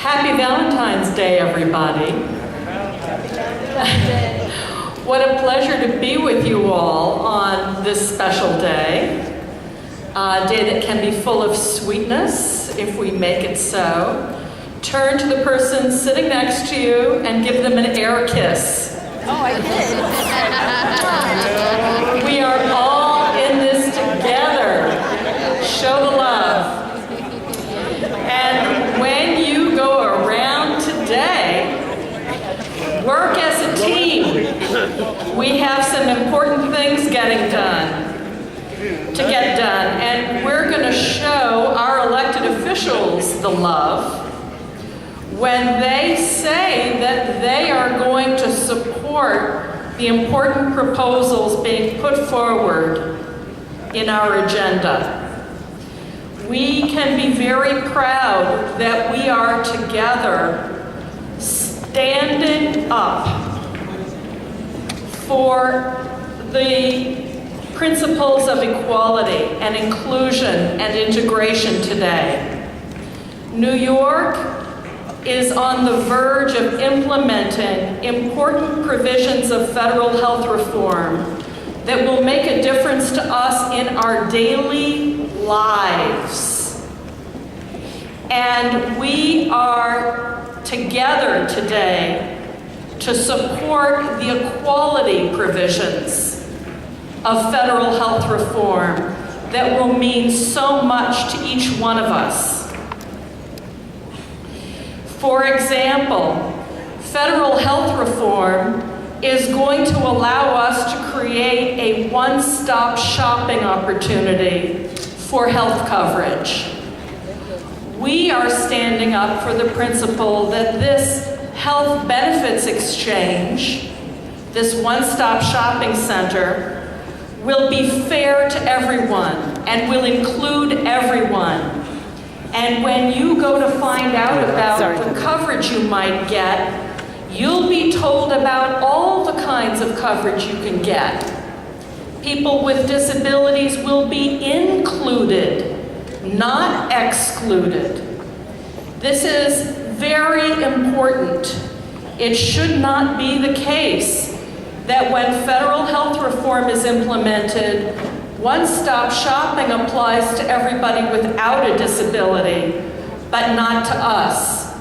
Happy Valentine's Day, everybody. What a pleasure to be with you all on this special day. A day that can be full of sweetness if we make it so. Turn to the person sitting next to you and give them an air kiss. Oh, I did. We are all in this together. Show the love. And when you go around today, work as a team. We have some important things to get done. And we're going to show our elected officials the love when they say that they are going to support the important proposals being put forward in our agenda. We can be very proud that we are together standing up for the principles of equality and inclusion and integration today. New York is on the verge of implementing important provisions of federal health reform that will make a difference to us in our daily lives. And we are together today to support the equality provisions of federal health reform that will mean so much to each one of us. For example, federal health reform is going to allow us to create a one-stop shopping opportunity for health coverage. We are standing up for the principle that this health benefits exchange, this one-stop shopping center, will be fair to everyone and will include everyone. And when you go to find out about the coverage you might get, you'll be told about all the kinds of coverage you can get. People with disabilities will be included, not excluded. This is very important. It should not be the case that when federal health reform is implemented, one-stop shopping applies to everybody without a disability, but not to us.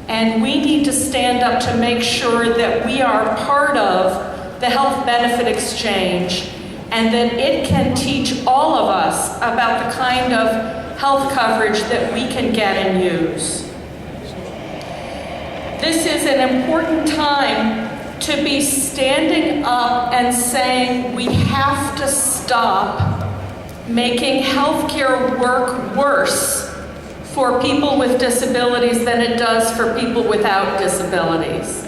And we need to stand up to make sure that we are part of the health benefit exchange and that it can teach all of us about the kind of health coverage that we can get and use. This is an important time to be standing up and saying we have to stop making healthcare work worse for people with disabilities than it does for people without disabilities.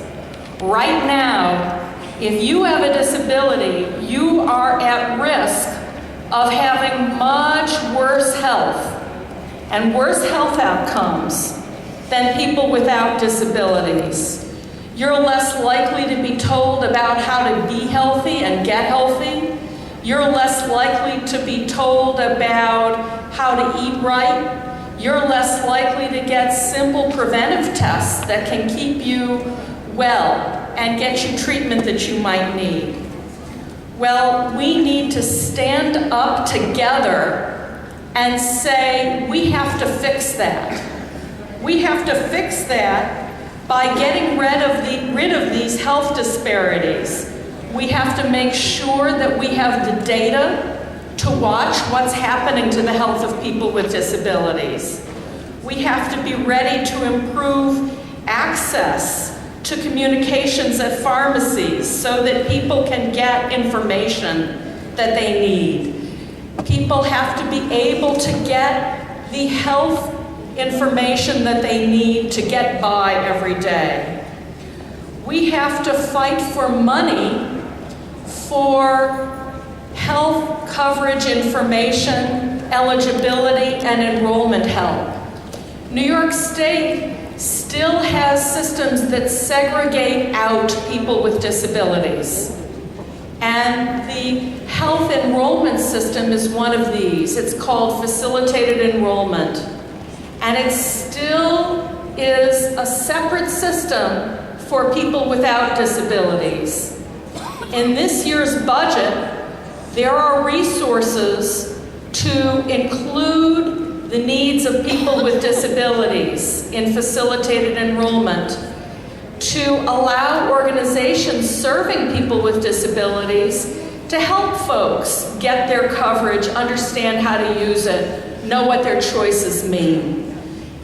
Right now, if you have a disability, you are at risk of having much worse health and worse health outcomes than people without disabilities. You're less likely to be told about how to be healthy and get healthy. You're less likely to be told about how to eat right. You're less likely to get simple preventive tests that can keep you well and get you treatment that you might need. Well, we need to stand up together and say we have to fix that. We have to fix that by getting rid of these health disparities. We have to make sure that we have the data to watch what's happening to the health of people with disabilities. We have to be ready to improve access to communications at pharmacies so that people can get information that they need. People have to be able to get the health information that they need to get by every day. We have to fight for money for health coverage information, eligibility, and enrollment help. New York State still has systems that segregate out people with disabilities. And the health enrollment system is one of these. It's called facilitated enrollment. And it still is a separate system for people without disabilities. In this year's budget, there are resources to include the needs of people with disabilities in facilitated enrollment, to allow organizations serving people with disabilities to help folks get their coverage, understand how to use it, know what their choices mean.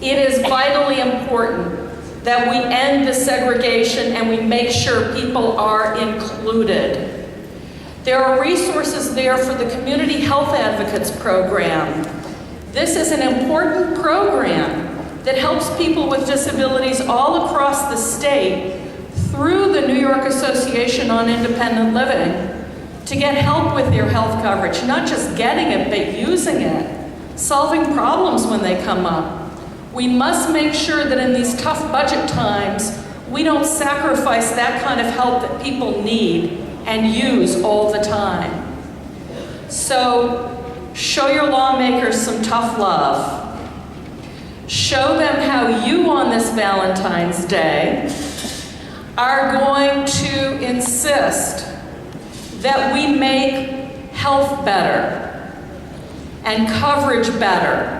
It is vitally important that we end the segregation and we make sure people are included. There are resources there for the Community Health Advocates Program. This is an important program that helps people with disabilities all across the state through the New York Association on Independent Living to get help with their health coverage, not just getting it, but using it, solving problems when they come up. We must make sure that in these tough budget times, we don't sacrifice that kind of help that people need and use all the time. So, show your lawmakers some tough love. Show them how you on this Valentine's Day are going to insist that we make health better and coverage better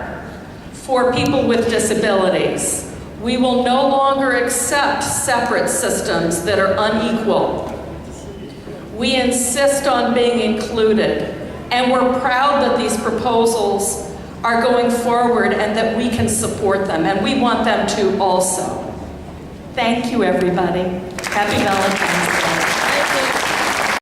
for people with disabilities. We will no longer accept separate systems that are unequal. We insist on being included, and we're proud that these proposals are going forward and that we can support them, and we want them to also. Thank you, everybody. Happy Valentine's Day.